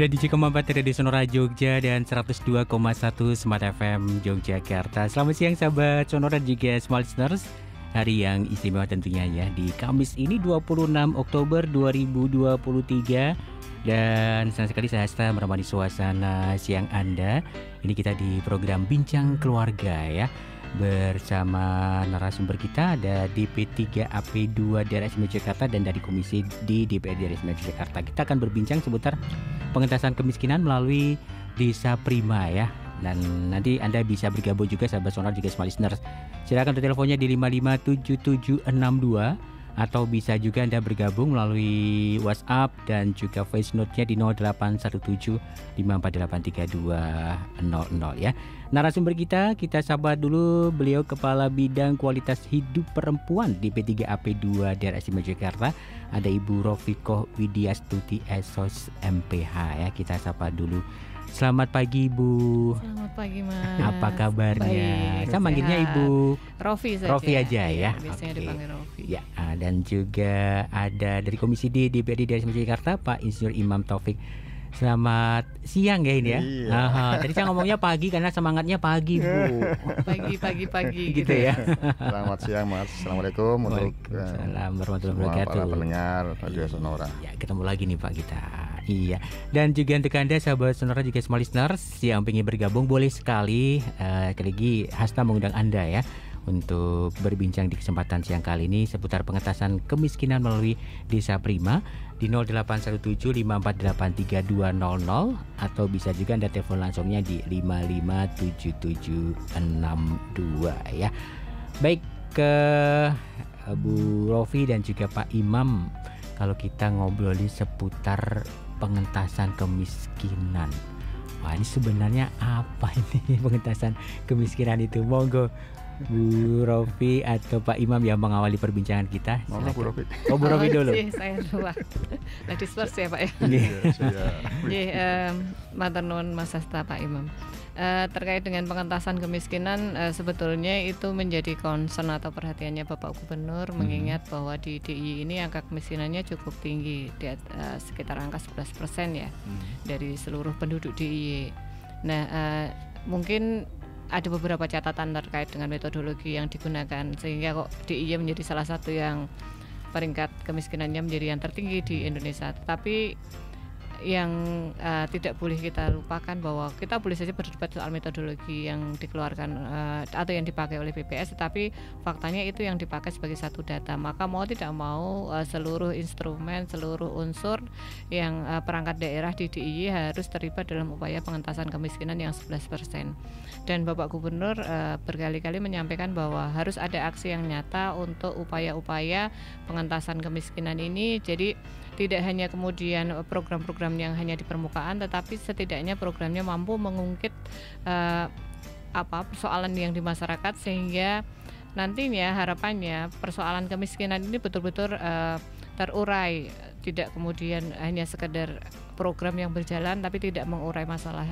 97,4 Radio Sonora Jogja dan 102,1 Smart FM Yogyakarta. Selamat siang sahabat Sonora juga Smart Listeners. Hari yang istimewa tentunya ya, di Kamis ini 26 Oktober 2023. Dan senang sekali saya Hasta menemani suasana siang Anda. Ini kita di program Bincang Keluarga ya, bersama narasumber kita ada DP3AP2 Daerah Istimewa Yogyakarta dan dari Komisi di DPRD Daerah Istimewa Yogyakarta. Kita akan berbincang seputar pengentasan kemiskinan melalui Desa Prima ya. Dan nanti Anda bisa bergabung juga sahabat Sonora juga Smart Listeners. Silakan untuk teleponnya di 557762 atau bisa juga Anda bergabung melalui WhatsApp dan juga voice note-nya di 081754832000 ya. Narasumber kita sapa dulu, beliau Kepala Bidang Kualitas Hidup Perempuan di P3AP2 Daerah Istimewa Yogyakarta. Ada Ibu Rofikoh Widyastuti SOS MPH ya. Kita sapa dulu. Selamat pagi Ibu. Selamat pagi Mas. Apa kabarnya? Baik, saya manggilnya Ibu Rofi saja. Rofi aja ya. Biasanya dipanggil Rofi. Ya, dan juga ada dari Komisi D DPRD Daerah Istimewa Yogyakarta Pak Insinyur Imam Taufik. Selamat siang ya ini ya. Iya. Tadi saya ngomongnya pagi karena semangatnya pagi Bu. Pagi gitu ya. Selamat siang Mas. Assalamualaikum untuk Waalaikumsalam warahmatullahi semua wabarakatuh. para pendengar Radio Sonora. Ya, ketemu lagi nih Pak kita. Iya. Dan juga untuk Anda sahabat Sonora juga Smart Listeners yang ingin bergabung boleh sekali. Sekali lagi Hasta mengundang Anda ya untuk berbincang di kesempatan siang kali ini seputar pengentasan kemiskinan melalui Desa Prima di 081754832000 atau bisa juga Anda telepon langsungnya di 557762 ya. Baik, ke Bu Rofi dan juga Pak Imam, kalau kita ngobrolin seputar pengentasan kemiskinan, wah ini sebenarnya apa ini pengentasan kemiskinan itu? Monggo Bu Rofi atau Pak Imam yang mengawali perbincangan kita. Monggo Bu Rofi. Oh Bu Rofi dulu. Saya dulu. Ladies first ya Pak ya. Matur nuwun Mas Hasta Pak Imam. Terkait dengan pengentasan kemiskinan, sebetulnya itu menjadi concern atau perhatiannya Bapak Gubernur, mengingat bahwa di DIY ini angka kemiskinannya cukup tinggi, sekitar angka 11% ya dari seluruh penduduk DIY. Nah, mungkin ada beberapa catatan terkait dengan metodologi yang digunakan sehingga kok DIY menjadi salah satu yang peringkat kemiskinannya menjadi yang tertinggi di Indonesia. Tetapi yang tidak boleh kita lupakan bahwa kita boleh saja berdebat soal metodologi yang dikeluarkan atau yang dipakai oleh BPS, tetapi faktanya itu yang dipakai sebagai satu data. Maka mau tidak mau seluruh instrumen, seluruh unsur yang perangkat daerah di DIY harus terlibat dalam upaya pengentasan kemiskinan yang 11%. Dan Bapak Gubernur berkali-kali menyampaikan bahwa harus ada aksi yang nyata untuk upaya-upaya pengentasan kemiskinan ini. Jadi tidak hanya kemudian program-program yang hanya di permukaan, tetapi setidaknya programnya mampu mengungkit persoalan yang di masyarakat, sehingga nantinya harapannya persoalan kemiskinan ini betul-betul terurai, tidak kemudian hanya sekedar program yang berjalan tapi tidak mengurai masalah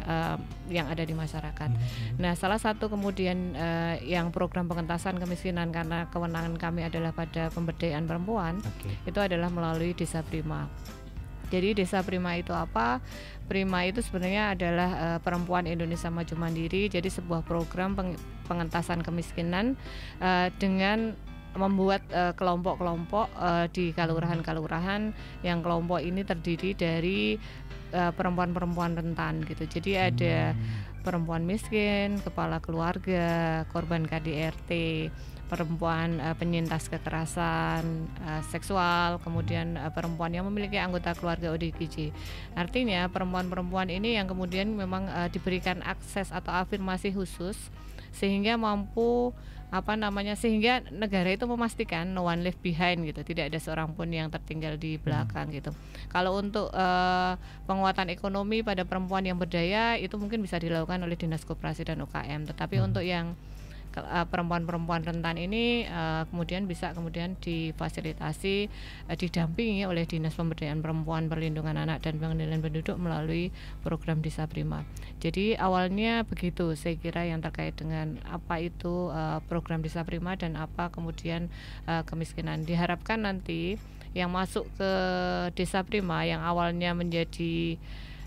yang ada di masyarakat. Nah, salah satu kemudian yang program pengentasan kemiskinan, karena kewenangan kami adalah pada pemberdayaan perempuan, itu adalah melalui Desa Prima. Jadi Desa Prima itu apa? Prima itu sebenarnya adalah Perempuan Indonesia Maju Mandiri. Jadi sebuah program pengentasan kemiskinan dengan membuat kelompok-kelompok di kalurahan-kalurahan yang kelompok ini terdiri dari perempuan-perempuan rentan gitu. Jadi ada perempuan miskin, kepala keluarga, korban KDRT, perempuan penyintas kekerasan seksual, kemudian perempuan yang memiliki anggota keluarga ODGJ. Artinya perempuan-perempuan ini yang kemudian memang diberikan akses atau afirmasi khusus sehingga mampu sehingga negara itu memastikan no one left behind gitu, tidak ada seorang pun yang tertinggal di belakang gitu. Kalau untuk penguatan ekonomi pada perempuan yang berdaya itu mungkin bisa dilakukan oleh Dinas Koperasi dan UKM, tetapi untuk yang perempuan-perempuan rentan ini kemudian bisa difasilitasi, didampingi oleh Dinas Pemberdayaan Perempuan, Perlindungan Anak dan Pengendalian Penduduk melalui program Desa Prima. Jadi awalnya begitu saya kira yang terkait dengan apa itu program Desa Prima dan apa kemudian kemiskinan. Diharapkan nanti yang masuk ke Desa Prima yang awalnya menjadi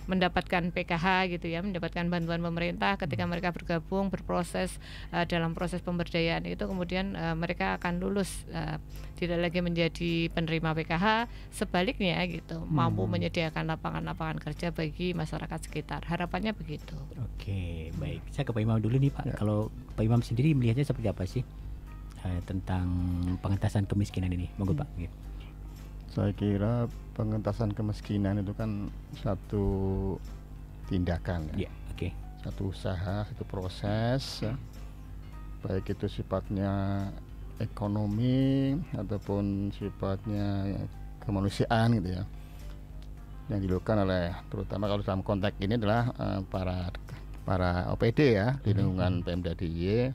mendapatkan PKH gitu ya, mendapatkan bantuan pemerintah. Ketika mereka bergabung berproses dalam proses pemberdayaan itu, kemudian mereka akan lulus, tidak lagi menjadi penerima PKH, sebaliknya gitu, mampu menyediakan lapangan-lapangan kerja bagi masyarakat sekitar. Harapannya begitu. Oke, baik. Saya ke Pak Imam dulu nih Pak. Ya. Kalau Pak Imam sendiri melihatnya seperti apa sih tentang pengentasan kemiskinan ini? Monggo Pak. Gitu. Saya kira pengentasan kemiskinan itu kan satu tindakan ya. Oke. Satu usaha, satu proses ya. Baik itu sifatnya ekonomi ataupun sifatnya kemanusiaan gitu ya. Yang dilakukan oleh, terutama kalau dalam konteks ini adalah para OPD ya di lingkungan Pemda DIY.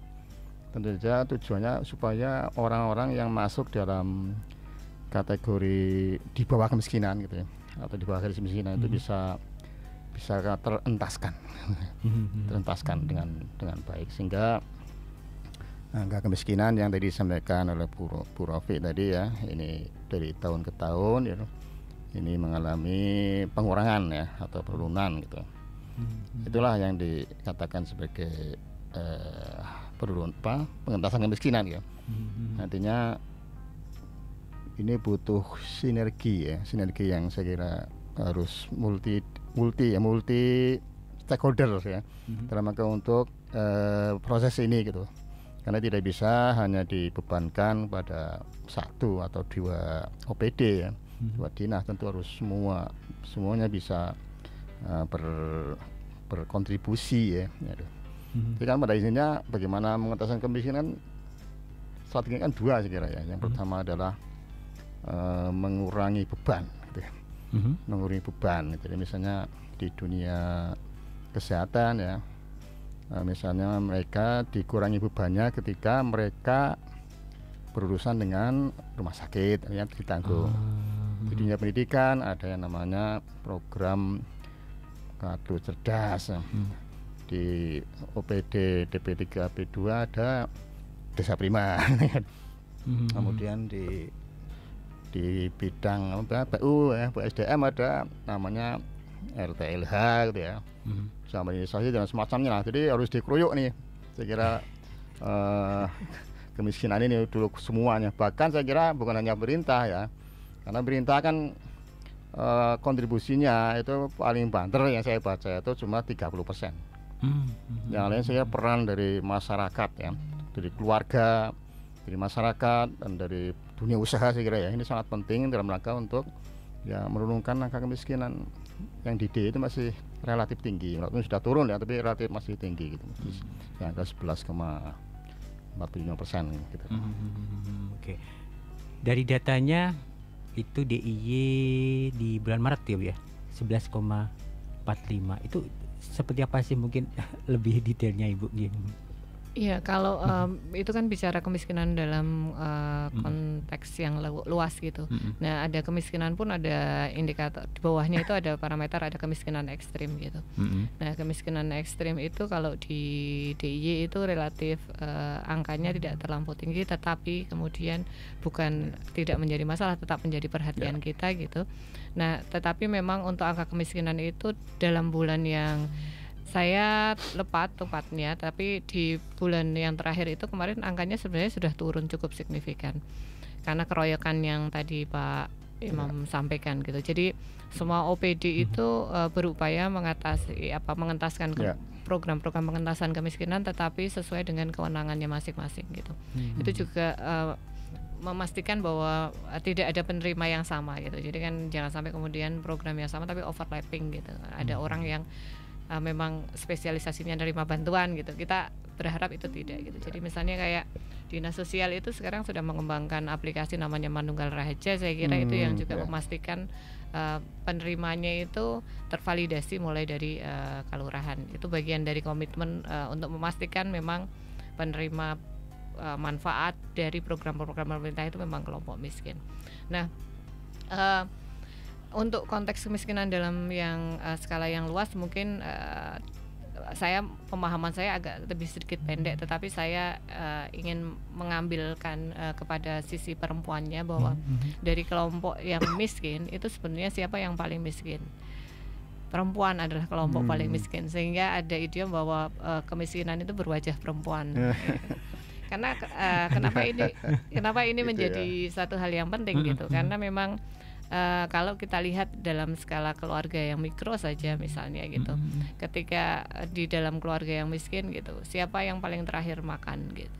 Tentu saja tujuannya supaya orang-orang yang masuk dalam kategori di bawah kemiskinan gitu ya, atau di bawah garis kemiskinan itu bisa terentaskan dengan baik, sehingga angka kemiskinan yang tadi disampaikan oleh Bu Rofiq tadi ya, ini dari tahun ke tahun ya, ini mengalami pengurangan ya atau penurunan gitu. Itulah yang dikatakan sebagai pengentasan kemiskinan ya. Nantinya ini butuh sinergi yang saya kira harus multi stakeholder ya, dalam rangka untuk proses ini gitu. Karena tidak bisa hanya dibebankan pada satu atau dua OPD ya, dua dinas, tentu harus semuanya bisa berkontribusi ya. Jadi kan pada intinya bagaimana mengatasan kemiskinan, strateginya kan dua saya kira ya. Yang pertama adalah mengurangi beban gitu ya. Mengurangi beban. Jadi misalnya di dunia kesehatan ya, misalnya mereka dikurangi bebannya ketika mereka berurusan dengan rumah sakit ya, ditanggung. Di dunia pendidikan ada yang namanya program kartu cerdas. Di OPD DP3 AP2 ada desa prima. Kemudian di bidang PU ya, SDM ada namanya RTLH gitu ya, sama organisasi dan semacamnya lah. Jadi harus dikeroyok nih, saya kira kemiskinan ini dulu semuanya. Bahkan saya kira bukan hanya pemerintah ya, karena pemerintah kan kontribusinya itu paling banter yang saya baca itu cuma 30%. Yang lain saya kira peran dari masyarakat ya, dari keluarga, dari masyarakat dan dari dunia usaha saya kira ya, ini sangat penting dalam rangka untuk ya menurunkan angka kemiskinan yang di D itu masih relatif tinggi, walaupun sudah turun ya, tapi relatif masih tinggi gitu, yang ke 11,45% gitu. Oke. Dari datanya itu DIY di bulan Maret ya, 11,45 itu seperti apa sih, mungkin lebih detailnya Ibu? Iya, kalau itu kan bicara kemiskinan dalam konteks yang luas gitu. Nah, ada kemiskinan pun ada indikator di bawahnya itu ada parameter, ada kemiskinan ekstrim gitu. Nah, kemiskinan ekstrim itu kalau di DIY itu relatif angkanya tidak terlampau tinggi, tetapi kemudian bukan tidak menjadi masalah, tetap menjadi perhatian kita gitu. Nah, tetapi memang untuk angka kemiskinan itu dalam bulan yang saya tepatnya, tapi di bulan yang terakhir itu kemarin angkanya sebenarnya sudah turun cukup signifikan karena keroyokan yang tadi Pak Imam sampaikan gitu. Jadi semua OPD itu berupaya mengentaskan program-program pengentasan kemiskinan, tetapi sesuai dengan kewenangannya masing-masing gitu. Itu juga memastikan bahwa tidak ada penerima yang sama gitu. Jadi kan jangan sampai kemudian program yang sama tapi overlapping gitu. Ada orang yang memang spesialisasinya menerima bantuan gitu. Kita berharap itu tidak gitu. Jadi misalnya kayak Dinas Sosial itu sekarang sudah mengembangkan aplikasi namanya Manunggal Raharja. Saya kira itu yang juga memastikan penerimanya itu tervalidasi mulai dari kelurahan. Itu bagian dari komitmen untuk memastikan memang penerima manfaat dari program-program pemerintah itu memang kelompok miskin. Nah, untuk konteks kemiskinan dalam yang skala yang luas mungkin pemahaman saya agak lebih sedikit pendek, tetapi saya ingin mengambilkan kepada sisi perempuannya bahwa dari kelompok yang miskin itu sebenarnya siapa yang paling miskin. perempuan adalah kelompok paling miskin, sehingga ada idiom bahwa kemiskinan itu berwajah perempuan. Karena kenapa ini Gitu menjadi satu hal yang penting gitu, karena memang kalau kita lihat dalam skala keluarga yang mikro saja misalnya gitu, ketika di dalam keluarga yang miskin gitu, siapa yang paling terakhir makan gitu?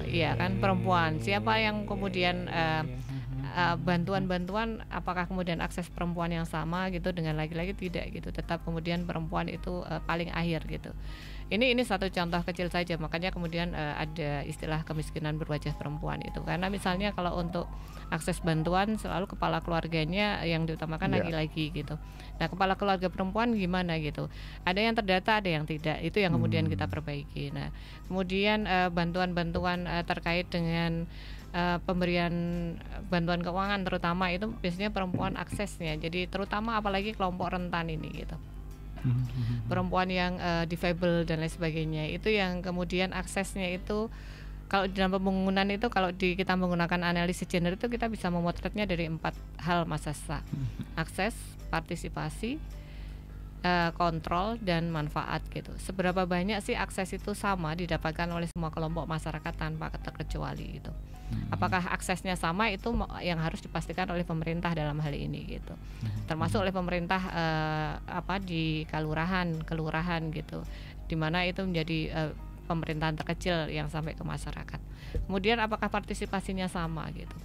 Iya kan, perempuan. Siapa yang kemudian bantuan-bantuan, apakah kemudian akses perempuan yang sama gitu dengan laki-laki? Tidak gitu, tetap kemudian perempuan itu paling akhir gitu. Ini satu contoh kecil saja, makanya kemudian ada istilah kemiskinan berwajah perempuan itu, karena misalnya kalau untuk akses bantuan selalu kepala keluarganya yang diutamakan laki-laki gitu. Nah, kepala keluarga perempuan gimana gitu, ada yang terdata, ada yang tidak, itu yang kemudian kita perbaiki. Nah, kemudian bantuan-bantuan terkait dengan pemberian bantuan keuangan terutama itu biasanya perempuan aksesnya, jadi terutama apalagi kelompok rentan ini gitu, perempuan yang difabel dan lain sebagainya, itu yang kemudian aksesnya itu kalau di dalam pembangunan itu, kalau kita menggunakan analisis gender itu kita bisa memotretnya dari 4 hal Mas Sasa: akses, partisipasi, kontrol, dan manfaat gitu. Seberapa banyak sih akses itu sama didapatkan oleh semua kelompok masyarakat tanpa terkecuali gitu. Apakah aksesnya sama, itu yang harus dipastikan oleh pemerintah dalam hal ini gitu. Termasuk oleh pemerintah di kelurahan gitu. Di mana itu menjadi pemerintahan terkecil yang sampai ke masyarakat. Kemudian apakah partisipasinya sama gitu.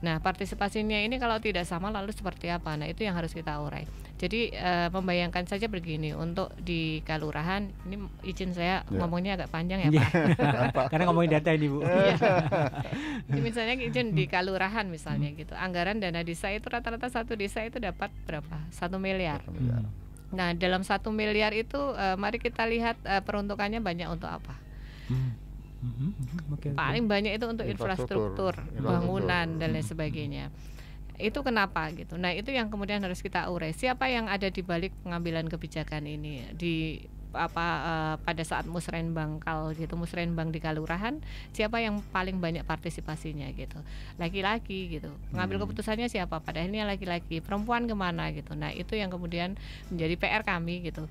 Nah, partisipasinya ini kalau tidak sama lalu seperti apa? Nah, itu yang harus kita urai. Jadi membayangkan saja begini, untuk di kelurahan ini, izin saya ngomongnya agak panjang ya Pak. Karena ngomongin data ini Bu. Jadi misalnya izin di kelurahan misalnya gitu, anggaran dana desa itu rata-rata satu desa itu dapat berapa? 1 miliar. Nah, dalam 1 miliar itu mari kita lihat peruntukannya banyak untuk apa? Paling banyak itu untuk infrastruktur, bangunan dan lain sebagainya. Itu kenapa gitu. Nah, itu yang kemudian harus kita urai. Siapa yang ada di balik pengambilan kebijakan ini di pada saat musrenbang di kelurahan, siapa yang paling banyak partisipasinya gitu? Laki-laki gitu. Pengambil keputusannya siapa? Pada akhirnya laki-laki. Perempuan kemana gitu? Nah, itu yang kemudian menjadi PR kami gitu.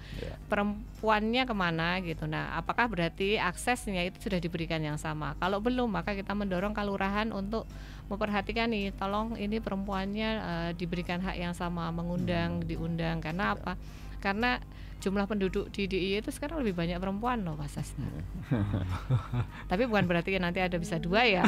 Perempuannya kemana gitu? Nah, apakah berarti aksesnya itu sudah diberikan yang sama? Kalau belum, maka kita mendorong kelurahan untuk memperhatikan nih, tolong ini perempuannya diberikan hak yang sama, diundang. Karena apa? Karena jumlah penduduk di DIY itu sekarang lebih banyak perempuan loh Mas Sasna. Tapi bukan berarti nanti ada bisa 2 ya.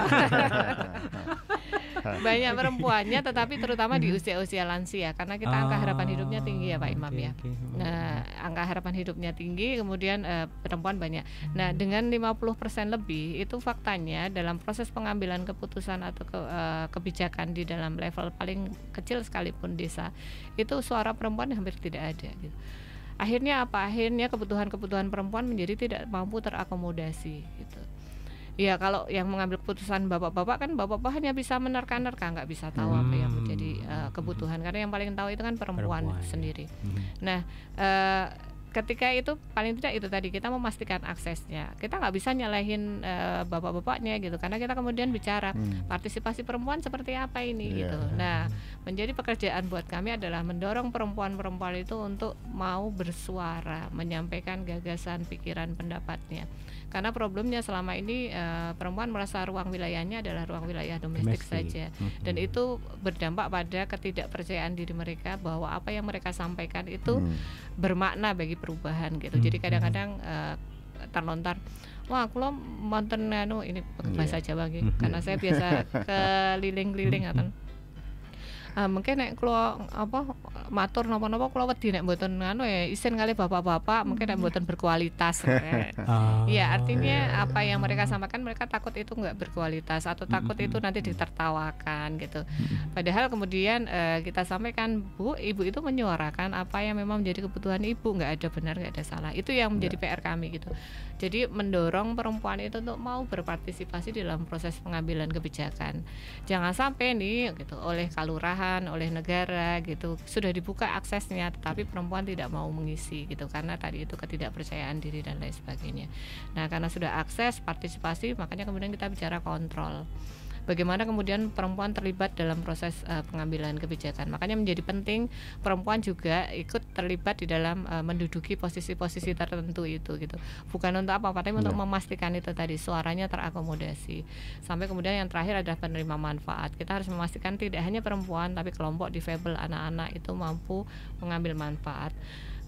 Banyak perempuannya, tetapi terutama di usia-usia lansia, karena kita angka harapan hidupnya tinggi ya Pak Imam ya. Nah, angka harapan hidupnya tinggi, kemudian perempuan banyak. Nah, dengan 50% lebih itu faktanya dalam proses pengambilan keputusan atau kebijakan di dalam level paling kecil sekalipun desa, itu suara perempuan hampir tidak ada gitu. Akhirnya apa? Akhirnya kebutuhan-kebutuhan perempuan menjadi tidak mampu terakomodasi gitu. Ya, kalau yang mengambil keputusan bapak-bapak kan, bapak-bapak hanya bisa menerka-nerka, nggak bisa tahu apa yang menjadi kebutuhan, karena yang paling tahu itu kan perempuan sendiri. Nah, ketika itu paling tidak itu tadi, kita memastikan aksesnya. Kita nggak bisa nyalahin bapak-bapaknya gitu, karena kita kemudian bicara partisipasi perempuan seperti apa ini gitu. Nah, menjadi pekerjaan buat kami adalah mendorong perempuan-perempuan itu untuk mau bersuara, menyampaikan gagasan, pikiran, pendapatnya. Karena problemnya selama ini perempuan merasa ruang wilayahnya adalah ruang wilayah domestik saja, dan itu berdampak pada ketidakpercayaan diri mereka bahwa apa yang mereka sampaikan itu bermakna bagi perubahan gitu. Jadi kadang-kadang terlontar, wah aku lo monten ini bahasa Jawa gitu, karena saya biasa keliling-keliling atau mungkin nek kula matur napa-napa kula wedi nek mboten isin kali bapak-bapak, mungkin nek mboten berkualitas. Ya, artinya apa yang mereka sampaikan, mereka takut itu enggak berkualitas atau takut itu nanti ditertawakan gitu. Padahal kemudian kita sampaikan, Bu, ibu itu menyuarakan apa yang memang menjadi kebutuhan ibu, enggak ada benar, enggak ada salah. Itu yang menjadi PR kami gitu. Jadi mendorong perempuan itu untuk mau berpartisipasi dalam proses pengambilan kebijakan. Jangan sampai nih gitu oleh kelurahan, oleh negara gitu sudah dibuka aksesnya, tetapi perempuan tidak mau mengisi gitu, karena tadi itu ketidakpercayaan diri dan lain sebagainya. Nah, karena sudah akses partisipasi, makanya kemudian kita bicara kontrol. bagaimana kemudian perempuan terlibat dalam proses pengambilan kebijakan. Makanya menjadi penting perempuan juga ikut terlibat di dalam menduduki posisi-posisi tertentu itu gitu. Bukan untuk apa-apa, tapi untuk memastikan itu tadi suaranya terakomodasi. Sampai kemudian yang terakhir adalah penerima manfaat. Kita harus memastikan tidak hanya perempuan tapi kelompok difabel, anak-anak itu mampu mengambil manfaat.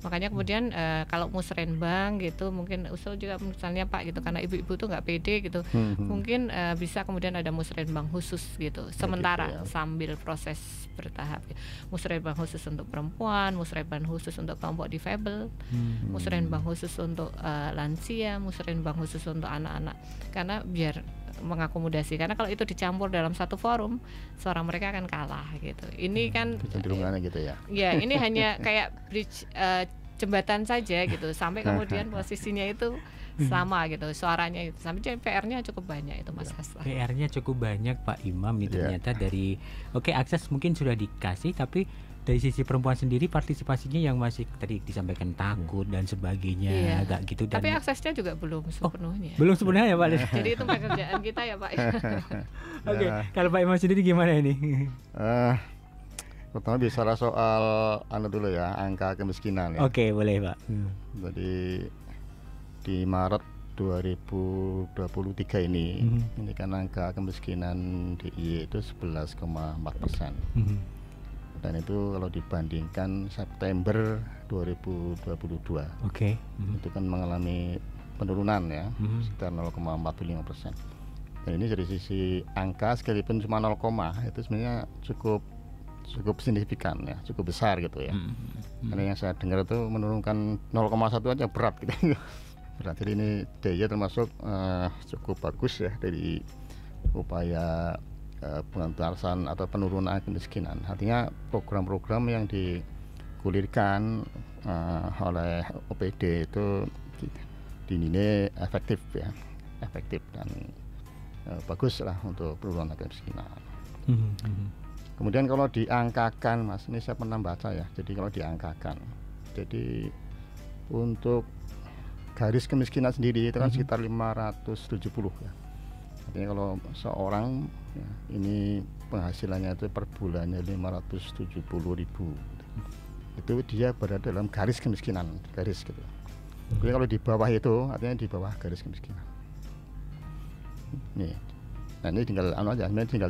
Makanya kemudian kalau musrenbang gitu mungkin usul juga misalnya Pak gitu, karena ibu-ibu tuh nggak pede gitu, mungkin bisa kemudian ada musrenbang khusus gitu sementara gitu ya. Sambil proses bertahap. Musrenbang khusus untuk perempuan, musrenbang khusus untuk kelompok difabel, musrenbang khusus untuk lansia, musrenbang khusus untuk anak-anak, karena biar mengakomodasi, karena kalau itu dicampur dalam satu forum suara mereka akan kalah gitu. Ini kan Kecenderungannya gitu ya. Ya ini hanya kayak bridge jembatan saja gitu, sampai kemudian posisinya itu sama gitu, suaranya itu sampai PR-nya cukup banyak itu Mas Hasan. PR-nya cukup banyak Pak Imam itu ternyata dari akses mungkin sudah dikasih, tapi dari sisi perempuan sendiri partisipasinya yang masih tadi disampaikan takut dan sebagainya, agak gitu. Dan tapi aksesnya juga belum sepenuhnya. Belum sebenarnya ya Pak. Jadi itu pekerjaan kita ya Pak. Oke, kalau Pak Imam sendiri gimana ini? Pertama bicara soal dulu ya, angka kemiskinan ya. Oke, boleh Pak. Jadi di Maret 2023 ini kan angka kemiskinan DIY itu 11,4%. Dan itu kalau dibandingkan September 2022, itu kan mengalami penurunan ya, sekitar 0,45%. Dan ini dari sisi angka sekalipun cuma 0, itu sebenarnya cukup signifikan ya, cukup besar gitu ya. Karena yang saya dengar itu menurunkan 0,1 aja berat gitu. Berat. Jadi ini DIY termasuk cukup bagus ya dari upaya pengentasan atau penurunan kemiskinan. Artinya program-program yang digulirkan oleh OPD itu dinilai efektif dan bagus lah untuk penurunan kemiskinan. Kemudian kalau diangkakan Mas, ini saya pernah baca ya, jadi kalau diangkakan, jadi untuk garis kemiskinan sendiri itu kan sekitar 570 ya. Artinya kalau seorang ya, ini penghasilannya itu per bulannya 570.000, itu dia berada dalam garis kemiskinan, garis gitu. Jadi kalau di bawah itu artinya di bawah garis kemiskinan. Nih, nah ini tinggal tinggal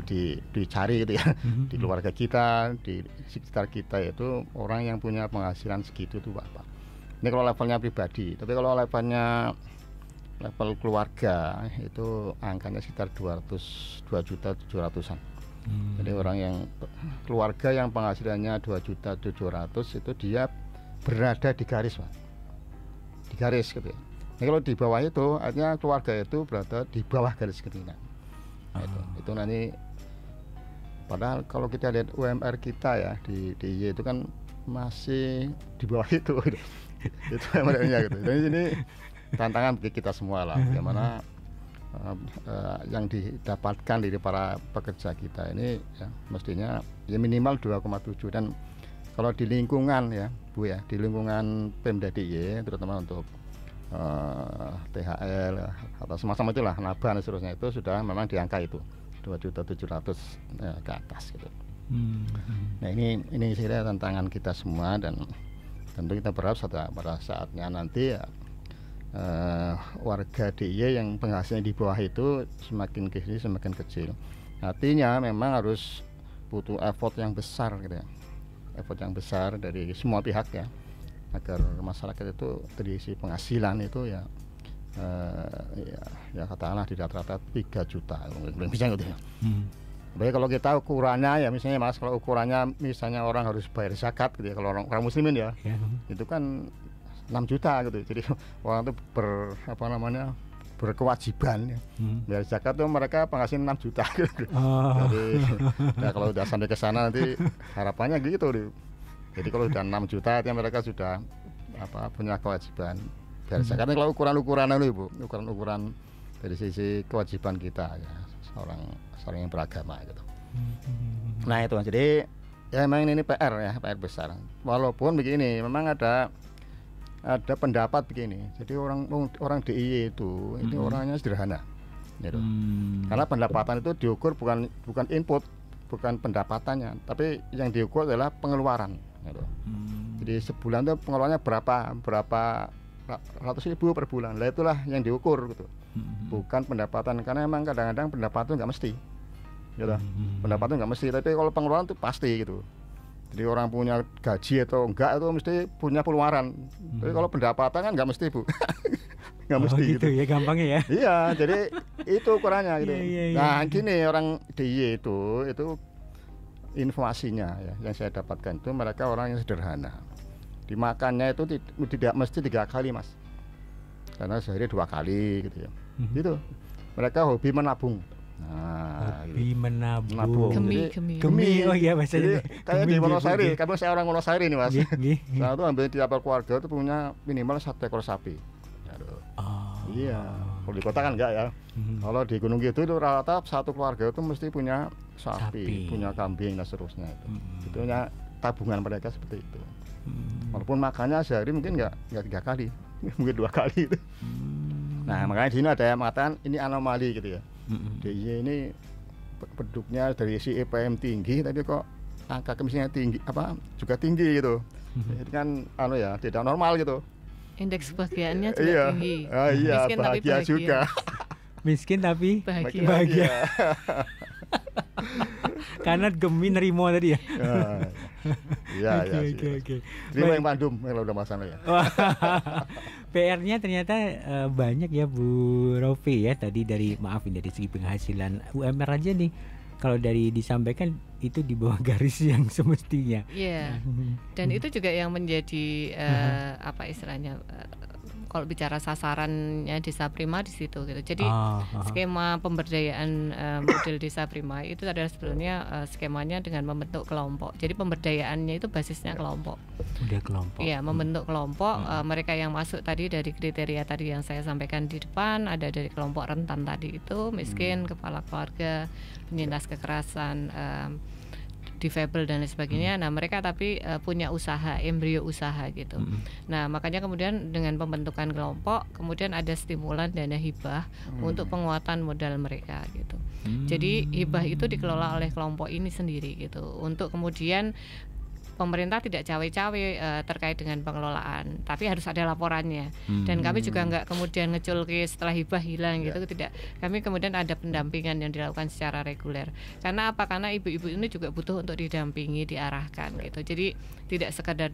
dicari gitu ya, di keluarga kita, di sekitar kita itu orang yang punya penghasilan segitu tuh apa. Ini kalau levelnya pribadi, tapi kalau level keluarga itu angkanya sekitar 2.700.000-an. Jadi orang yang keluarga yang penghasilannya 2.700.000 itu dia berada di garis Pak. Di garis gitu ya. Nah, kalau di bawah itu artinya keluarga itu berada di bawah garis kemiskinan. Itu nanti padahal kalau kita lihat UMR kita ya di DIY itu kan masih di bawah itu. Itu UMR-nya gitu. Jadi ini tantangan bagi kita semua lah, bagaimana yang didapatkan dari para pekerja kita ini ya, mestinya ya minimal 2,7. Dan kalau di lingkungan ya Bu ya, di lingkungan Pemda DIY terutama untuk THL atau semacam itulah, naba dan seterusnya, itu sudah memang di angka itu 2.700.000 ke atas gitu. Nah ini saya kira tantangan kita semua, dan tentu kita berharap pada saatnya nanti ya, warga DIY yang penghasilannya di bawah itu semakin kecil. Artinya memang harus butuh effort yang besar gitu ya. Effort yang besar dari semua pihak ya, agar masyarakat itu dari sisi penghasilan itu ya katakanlah di rata-rata 3 juta bisa gitu ya. Baik kalau kita ukurannya ya misalnya Mas, kalau ukurannya misalnya orang harus bayar zakat gitu ya, kalau orang muslimin ya, itu kan 6 juta gitu. Jadi orang itu berkewajiban ya. Bayar zakat tuh mereka penghasilan 6 juta gitu. Jadi ya kalau udah sampai ke sana nanti harapannya gitu deh. Jadi kalau udah 6 juta artinya mereka sudah punya kewajiban bayar zakat. Kalau ukuran itu Ibu, ukuran dari sisi kewajiban kita ya, seorang yang beragama gitu. Nah itu jadi ya memang ini PR besar. Walaupun begini, memang ada pendapat begini. Jadi orang DIY itu orangnya sederhana. gitu. Karena pendapatan itu diukur bukan input, bukan pendapatannya, tapi yang diukur adalah pengeluaran gitu. Jadi sebulan itu pengeluarannya berapa ratus ribu per bulan. Lah itulah yang diukur gitu. Bukan pendapatan, karena memang kadang-kadang pendapatan nggak mesti gitu. Pendapatan nggak mesti, tapi kalau pengeluaran itu pasti gitu. Jadi orang punya gaji atau enggak itu mesti punya pengeluaran. Tapi kalau pendapatan kan nggak mesti, Bu. Nggak mesti gitu ya, gampangnya ya. Iya, jadi itu ukurannya gitu. Iya. Nah, gini orang DIY itu informasinya ya yang saya dapatkan itu mereka orang yang sederhana. Dimakannya itu tidak mesti 3 kali, Mas. Karena sehari 2 kali gitu ya. Gitu. Mereka hobi menabung. Nah, hobi menabung. Gemi. Oh iya bahasanya. Kayak di Wonosari, karena saya orang Wonosari nih, Mas. Nah, itu hampir tiap keluarga itu punya minimal 1 ekor sapi. Iya, kalau di kota kan enggak ya. Kalau di Gunung Kidul itu rata-rata satu keluarga itu mesti punya sapi, punya kambing dan seterusnya itu. Itu punya tabungan mereka seperti itu. Walaupun makannya sehari mungkin enggak 3 kali, mungkin 2 kali itu. Nah, makanya di sini ada yang mengatakan ini anomali gitu ya. DIY ini penduduknya dari si EPM tinggi, tapi kok angka kemiskinannya tinggi, juga tinggi gitu. Itu kan tidak normal gitu. Indeks kebahagiaannya juga tinggi. Iya, miskin bahagia tapi juga. Miskin tapi bahagia. Karena gemi nerimo tadi ya. Iya. Oke. Terima yang Bandung kalau udah masalah ya. PR-nya ternyata banyak ya Bu Rofi ya. Tadi dari segi penghasilan UMR aja nih. Kalau dari disampaikan itu di bawah garis yang semestinya. Iya. Dan itu juga yang menjadi apa istilahnya kalau bicara sasarannya Desa Prima di situ gitu. Jadi skema pemberdayaan model Desa Prima itu adalah sebenarnya skemanya dengan membentuk kelompok. Jadi pemberdayaannya itu basisnya kelompok. Udah kelompok. Iya, membentuk kelompok. Mereka yang masuk tadi dari kriteria tadi yang saya sampaikan di depan, ada dari kelompok rentan tadi itu, miskin, kepala keluarga, penyintas kekerasan, difabel dan lain sebagainya. Nah, mereka tapi punya usaha, embrio usaha gitu. Nah, makanya kemudian dengan pembentukan kelompok, kemudian ada stimulan dana hibah untuk penguatan modal mereka gitu. Jadi hibah itu dikelola oleh kelompok ini sendiri gitu. Untuk kemudian pemerintah tidak cawe-cawe terkait dengan pengelolaan, tapi harus ada laporannya. Dan kami juga nggak kemudian ngeculki setelah hibah hilang gitu, tidak. Kami kemudian ada pendampingan yang dilakukan secara reguler. Karena apa? Karena ibu-ibu ini juga butuh untuk didampingi, diarahkan gitu. Jadi tidak sekadar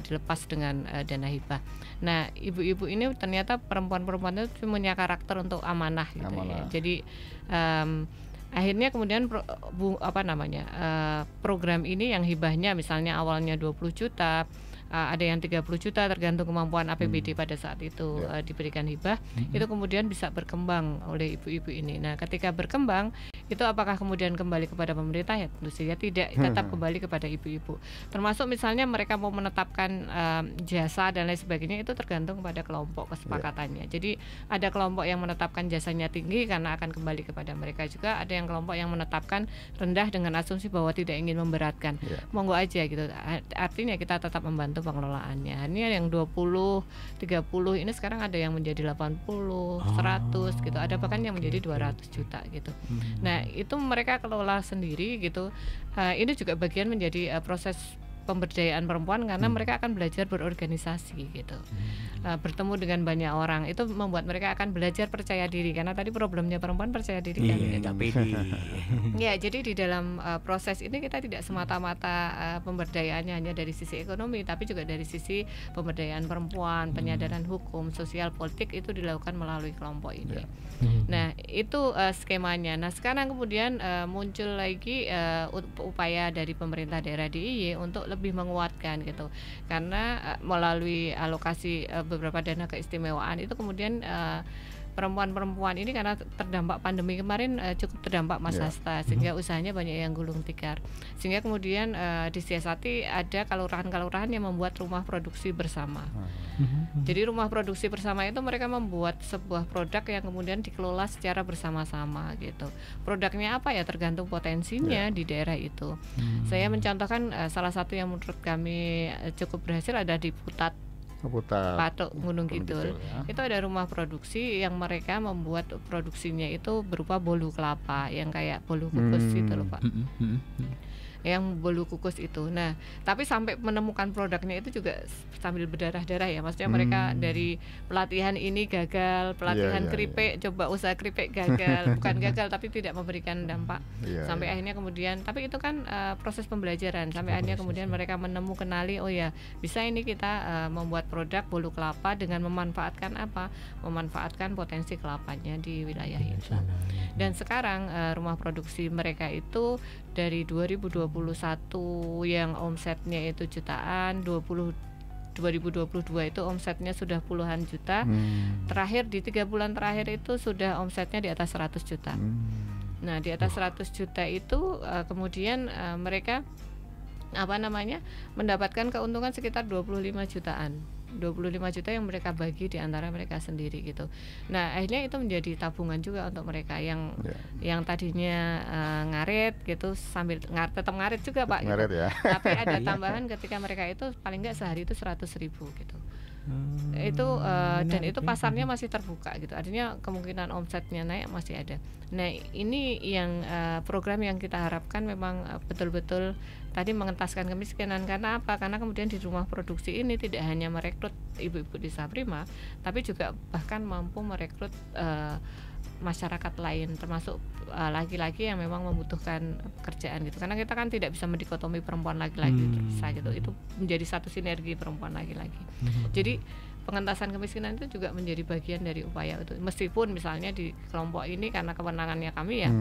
dilepas dengan dana hibah. Nah, ibu-ibu ini ternyata perempuan-perempuan itu punya karakter untuk amanah gitu ya. Jadi akhirnya kemudian program ini yang hibahnya misalnya awalnya 20 juta, ada yang 30 juta tergantung kemampuan APBD pada saat itu diberikan hibah, itu kemudian bisa berkembang oleh ibu-ibu ini. Nah, ketika berkembang itu apakah kemudian kembali kepada pemerintah? Ya tentu saja tidak, tetap kembali kepada ibu-ibu. Termasuk misalnya mereka mau menetapkan jasa dan lain sebagainya, itu tergantung pada kelompok kesepakatannya. Jadi ada kelompok yang menetapkan jasanya tinggi karena akan kembali kepada mereka juga, ada yang kelompok yang menetapkan rendah dengan asumsi bahwa tidak ingin memberatkan. Monggo aja gitu. Artinya kita tetap membantu pengelolaannya. Ini yang 20, 30 ini sekarang ada yang menjadi 80, 100 gitu. Ada bahkan yang menjadi 200 juta gitu. Nah, itu mereka kelola sendiri gitu. Ini juga bagian menjadi proses pemberdayaan perempuan karena mereka akan belajar berorganisasi gitu. Bertemu dengan banyak orang itu membuat mereka akan belajar percaya diri, karena tadi problemnya perempuan percaya diri kan gitu. Ya, jadi di dalam proses ini kita tidak semata-mata pemberdayaannya hanya dari sisi ekonomi, tapi juga dari sisi pemberdayaan perempuan, penyadaran hukum, sosial, politik itu dilakukan melalui kelompok ini. Nah, itu skemanya. Nah, sekarang kemudian muncul lagi upaya dari pemerintah daerah DIY untuk lebih menguatkan gitu, karena melalui alokasi beberapa dana keistimewaan itu kemudian perempuan-perempuan ini karena terdampak pandemi kemarin cukup terdampak Mas Hasta, sehingga usahanya banyak yang gulung tikar, sehingga kemudian disiasati ada kelurahan-kelurahan yang membuat rumah produksi bersama. Jadi rumah produksi bersama itu mereka membuat sebuah produk yang kemudian dikelola secara bersama-sama gitu. Produknya apa ya tergantung potensinya di daerah itu. Saya mencontohkan salah satu yang menurut kami cukup berhasil ada di Putat Putar Patok Gunung Kidul. ya. Itu ada rumah produksi yang mereka membuat produksinya itu berupa bolu kelapa yang kayak bolu kukus gitu loh Pak. Yang bolu kukus itu. Nah, tapi sampai menemukan produknya itu juga sambil berdarah-darah ya. Maksudnya mereka dari pelatihan ini gagal, pelatihan keripik, coba usaha keripik gagal, bukan gagal tapi tidak memberikan dampak. Sampai akhirnya kemudian, tapi itu kan proses pembelajaran. Sampai akhirnya kemudian mereka kenali, oh ya, bisa ini kita membuat produk bolu kelapa dengan memanfaatkan apa? Memanfaatkan potensi kelapanya di wilayah itu. Dan sekarang rumah produksi mereka itu dari 2021 yang omsetnya itu jutaan, 2022 itu omsetnya sudah puluhan juta. Terakhir di 3 bulan terakhir itu sudah omsetnya di atas 100 juta. Nah, di atas 100 juta itu kemudian mereka mendapatkan keuntungan sekitar 25 jutaan. 25 juta yang mereka bagi di antara mereka sendiri gitu. Nah, akhirnya itu menjadi tabungan juga untuk mereka yang tadinya ngarit gitu, sambil tetap ngarit juga Pak ngarit gitu. Ya. Tapi ada tambahan ketika mereka itu paling nggak sehari itu 100.000 gitu. Itu dan itu pasarnya masih terbuka gitu. Artinya kemungkinan omsetnya naik masih ada. Nah, ini yang program yang kita harapkan memang betul-betul tadi mengentaskan kemiskinan. Karena apa? Karena kemudian di rumah produksi ini tidak hanya merekrut ibu-ibu desa prima, tapi juga bahkan mampu merekrut masyarakat lain, termasuk laki-laki yang memang membutuhkan pekerjaan gitu. Karena kita kan tidak bisa mendikotomi perempuan laki-laki terpisah gitu. Itu menjadi satu sinergi perempuan laki-laki. Jadi pengentasan kemiskinan itu juga menjadi bagian dari upaya itu. Meskipun misalnya di kelompok ini karena kewenangannya kami ya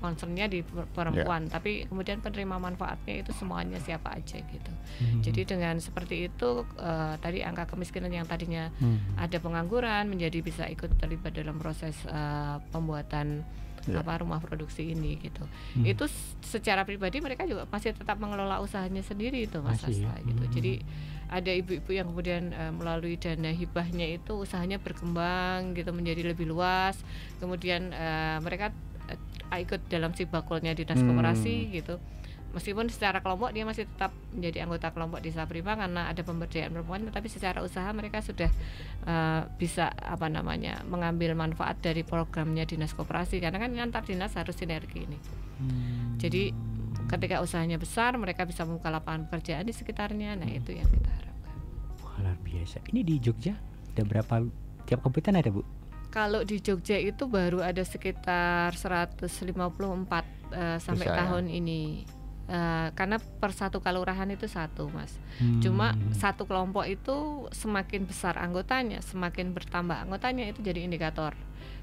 concernnya di perempuan, tapi kemudian penerima manfaatnya itu semuanya siapa aja gitu. Jadi dengan seperti itu tadi angka kemiskinan yang tadinya ada pengangguran menjadi bisa ikut terlibat dalam proses pembuatan rumah produksi ini gitu. Itu secara pribadi mereka juga masih tetap mengelola usahanya sendiri itu Mas Hasta gitu. Jadi ada ibu-ibu yang kemudian melalui dana hibahnya itu usahanya berkembang gitu menjadi lebih luas. Kemudian mereka ikut dalam sibakulnya dinas koperasi gitu. Meskipun secara kelompok dia masih tetap menjadi anggota kelompok desa prima karena ada pemberdayaan perempuan, tetapi secara usaha mereka sudah bisa mengambil manfaat dari programnya dinas koperasi, karena kan antar dinas harus sinergi ini. Jadi ketika usahanya besar mereka bisa membuka lapangan pekerjaan di sekitarnya. Nah, itu yang kita harapkan. Wah, luar biasa. Ini di Jogja ada berapa tiap kabupaten ada Bu? Kalau di Jogja itu baru ada sekitar 154 sampai tahun ini. Karena per satu kelurahan itu satu Mas. Cuma satu kelompok itu semakin besar anggotanya, semakin bertambah anggotanya, itu jadi indikator.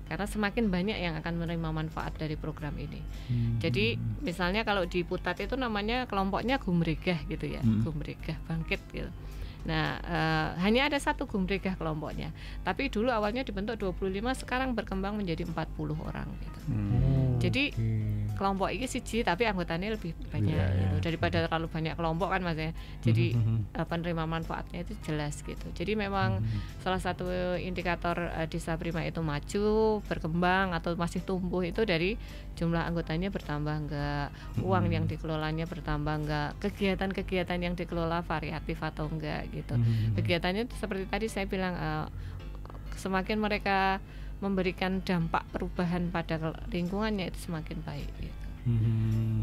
Karena semakin banyak yang akan menerima manfaat dari program ini. Jadi misalnya kalau di Putat itu namanya kelompoknya Gumregah gitu ya, Gumregah Bangkit gitu. Nah, hanya ada satu Gumregah kelompoknya. Tapi dulu awalnya dibentuk 25, sekarang berkembang menjadi 40 orang gitu. Jadi kelompok ini siji tapi anggotanya lebih banyak gitu. Daripada terlalu banyak kelompok kan Mas ya. Jadi penerima manfaatnya itu jelas gitu. Jadi memang salah satu indikator desa prima itu maju, berkembang atau masih tumbuh itu dari jumlah anggotanya bertambah enggak, uang yang dikelolanya bertambah enggak, kegiatan-kegiatan yang dikelola variatif atau enggak gitu. Kegiatannya itu seperti tadi saya bilang semakin mereka memberikan dampak perubahan pada lingkungannya itu semakin baik gitu.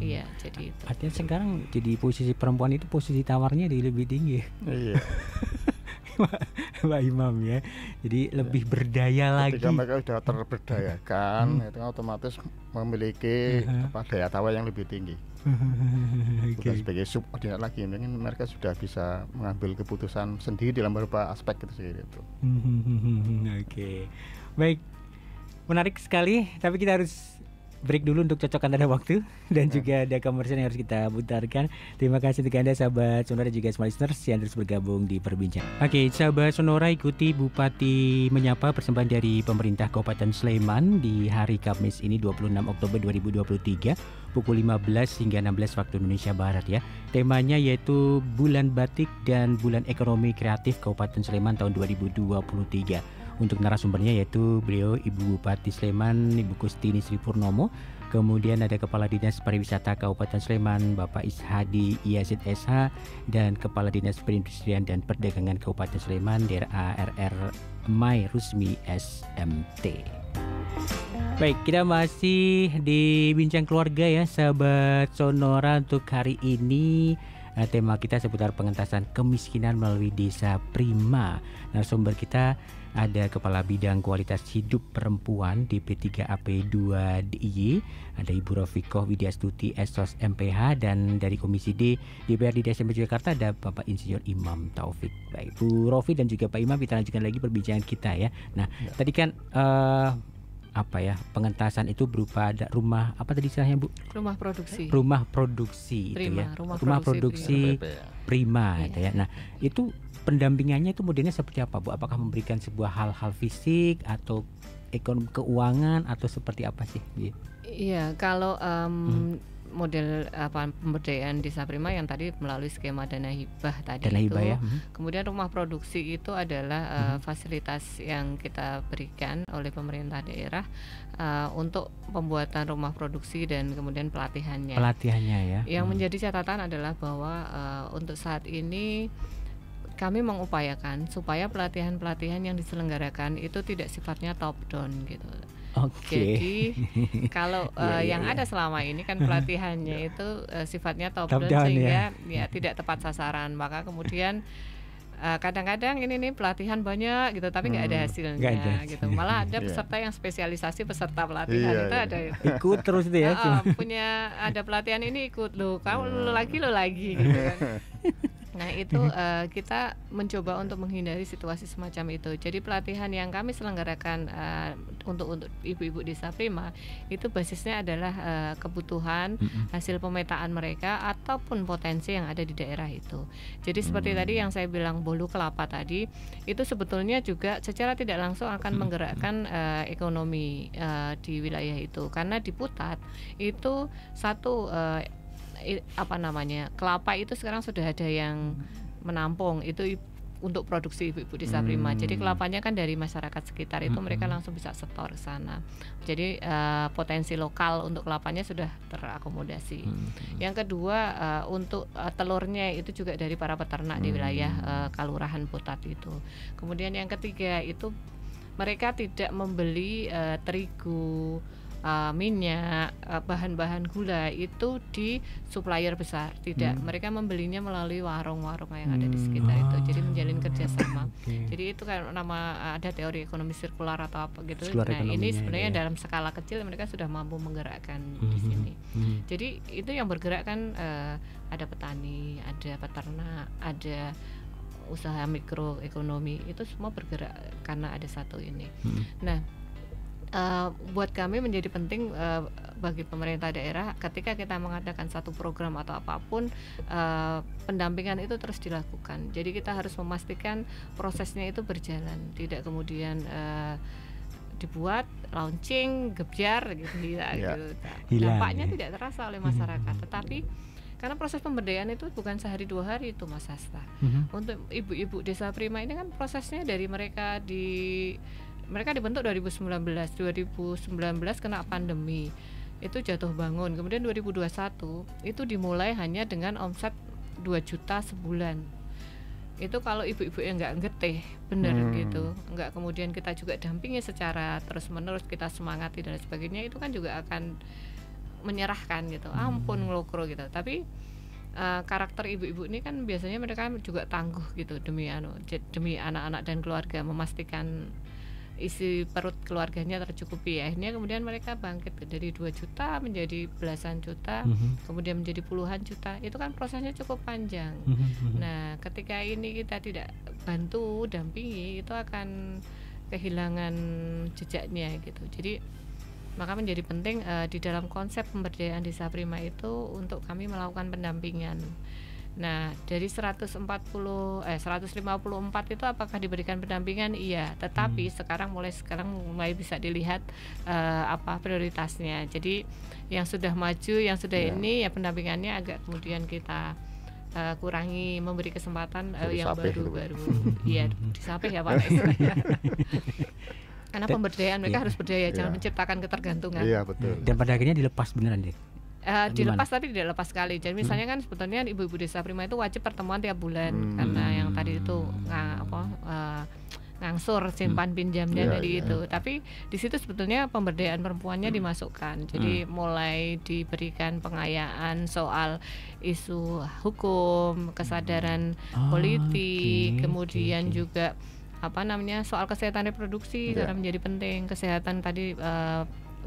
Iya, jadi itu. Artinya sekarang jadi posisi perempuan itu posisi tawarnya lebih tinggi. Iya. Pak Imam ya. Jadi lebih berdaya lagi. Ketika mereka sudah terberdayakan, itu otomatis memiliki daya tawar yang lebih tinggi. Bukan sebagai subordinat lagi, mungkin mereka sudah bisa mengambil keputusan sendiri dalam beberapa aspek itu sendiri itu. Oke. Baik. Menarik sekali, tapi kita harus break dulu untuk cocokkan tanda waktu dan juga ada komersial yang harus kita putarkan. Terima kasih untuk Anda sahabat Sonora juga smart listeners yang terus bergabung di Perbincangan. Oke, sahabat Sonora, ikuti Bupati Menyapa persembahan dari pemerintah Kabupaten Sleman di hari Kamis ini 26 Oktober 2023 pukul 15 hingga 16 waktu Indonesia Barat ya. Temanya yaitu Bulan Batik dan Bulan Ekonomi Kreatif Kabupaten Sleman tahun 2023. untuk narasumbernya yaitu beliau Ibu Bupati Sleman, Ibu Kustini Sri Purnomo. Kemudian ada Kepala Dinas Pariwisata Kabupaten Sleman, Bapak Ishadi Iyazid SH, dan Kepala Dinas Perindustrian dan Perdagangan Kabupaten Sleman, DRA Mai Rusmi SMT. Baik, kita masih di Bincang Keluarga ya, sahabat Sonora. Untuk hari ini tema kita seputar pengentasan kemiskinan melalui Desa Prima. Narasumber kita ada Kepala Bidang Kualitas Hidup Perempuan di P3AP2 DIY, ada Ibu Rofikoh Widyastuti Esos MPH, dan dari Komisi D DPRD DSM Jakarta ada Bapak Insinyur Imam Taufik. Baik, Bu Rofi dan juga Pak Imam, kita lanjutkan lagi perbincangan kita ya. Nah, tadi kan pengentasan itu berupa ada rumah apa tadi istilahnya, Bu? Rumah produksi Prima, itu ya. Rumah produksi Prima itu ya. Nah, itu pendampingannya itu modelnya seperti apa, Bu? Apakah memberikan sebuah hal-hal fisik atau ekonomi keuangan atau seperti apa sih? Iya, kalau model pemberdayaan Desa Prima yang tadi melalui skema dana hibah tadi Dana itu. hibah ya. Kemudian rumah produksi itu adalah fasilitas yang kita berikan oleh pemerintah daerah untuk pembuatan rumah produksi dan kemudian pelatihannya. Pelatihannya ya. Yang menjadi catatan adalah bahwa untuk saat ini kami mengupayakan supaya pelatihan-pelatihan yang diselenggarakan itu tidak sifatnya top down gitu. Jadi kalau yang ada selama ini kan pelatihannya itu sifatnya top down sehingga ya tidak tepat sasaran. Maka kemudian kadang-kadang ini nih pelatihan banyak gitu tapi nggak ada hasilnya gitu. Malah ada peserta yang spesialisasi peserta pelatihan itu ada ikut terus itu ya. Punya ada pelatihan ini ikut lo lagi gitu kan. Nah itu kita mencoba untuk menghindari situasi semacam itu. Jadi pelatihan yang kami selenggarakan untuk ibu-ibu Desa Prima itu basisnya adalah kebutuhan, hasil pemetaan mereka ataupun potensi yang ada di daerah itu. Jadi seperti tadi yang saya bilang bolu kelapa tadi, itu sebetulnya juga secara tidak langsung akan menggerakkan ekonomi di wilayah itu. Karena di Putat itu satu kelapa itu sekarang sudah ada yang menampung itu untuk produksi ibu-ibu Desa Prima. Jadi kelapanya kan dari masyarakat sekitar itu mereka langsung bisa setor ke sana. Jadi potensi lokal untuk kelapanya sudah terakomodasi. Yang kedua untuk telurnya itu juga dari para peternak di wilayah Kalurahan Putat itu. Kemudian yang ketiga itu mereka tidak membeli terigu, minyak, bahan-bahan gula itu di supplier besar, tidak. Mereka membelinya melalui warung-warung yang ada di sekitar itu. Jadi menjalin kerjasama. Jadi itu kan ada teori ekonomi sirkular atau apa gitu. Nah ini sebenarnya dalam skala kecil mereka sudah mampu menggerakkan di sini. Jadi itu yang bergerak kan ada petani, ada peternak, ada usaha mikroekonomi, itu semua bergerak karena ada satu ini. Nah buat kami menjadi penting bagi pemerintah daerah ketika kita mengadakan satu program atau apapun, pendampingan itu terus dilakukan. Jadi kita harus memastikan prosesnya itu berjalan, tidak kemudian dibuat launching gebyar gitu, dampaknya tidak terasa oleh masyarakat. Tetapi karena proses pemberdayaan itu bukan sehari dua hari itu, Mas Hasta. Untuk ibu-ibu Desa Prima ini kan prosesnya dari mereka dibentuk 2019 kena pandemi, itu jatuh bangun. Kemudian 2021 itu dimulai hanya dengan omset 2 juta sebulan. Itu kalau ibu-ibu yang nggak getih bener gitu, nggak kemudian kita juga dampingi secara terus menerus, kita semangati dan sebagainya, itu kan juga akan menyerahkan gitu, ampun ngelokro gitu. Tapi karakter ibu-ibu ini kan biasanya mereka juga tangguh gitu demi anak-anak dan keluarga, memastikan isi perut keluarganya tercukupi. Akhirnya kemudian mereka bangkit dari 2 juta menjadi belasan juta, kemudian menjadi puluhan juta. Itu kan prosesnya cukup panjang. Nah ketika ini kita tidak bantu dampingi, itu akan kehilangan jejaknya gitu. Jadi maka menjadi penting di dalam konsep pemberdayaan Desa Prima itu untuk kami melakukan pendampingan. Nah, dari 154 itu apakah diberikan pendampingan? Iya, tetapi sekarang mulai bisa dilihat prioritasnya. Jadi yang sudah maju, yang sudah ini ya pendampingannya agak kemudian kita kurangi, memberi kesempatan Jadi yang sapeh gitu, baru-baru. Iya, disapeh ya Pak istilahnya. Karena pemberdayaan mereka harus berdaya, jangan menciptakan ketergantungan. Iya betul. Dan pada akhirnya dilepas beneran deh. Dilepas tapi tidak lepas sekali. Jadi misalnya kan sebetulnya ibu-ibu desa prima itu wajib pertemuan tiap bulan karena yang tadi itu ngangsur simpan pinjamnya dari itu. Tapi di situ sebetulnya pemberdayaan perempuannya dimasukkan. Jadi mulai diberikan pengayaan soal isu hukum, kesadaran politik, kemudian juga soal kesehatan reproduksi karena menjadi penting. Kesehatan tadi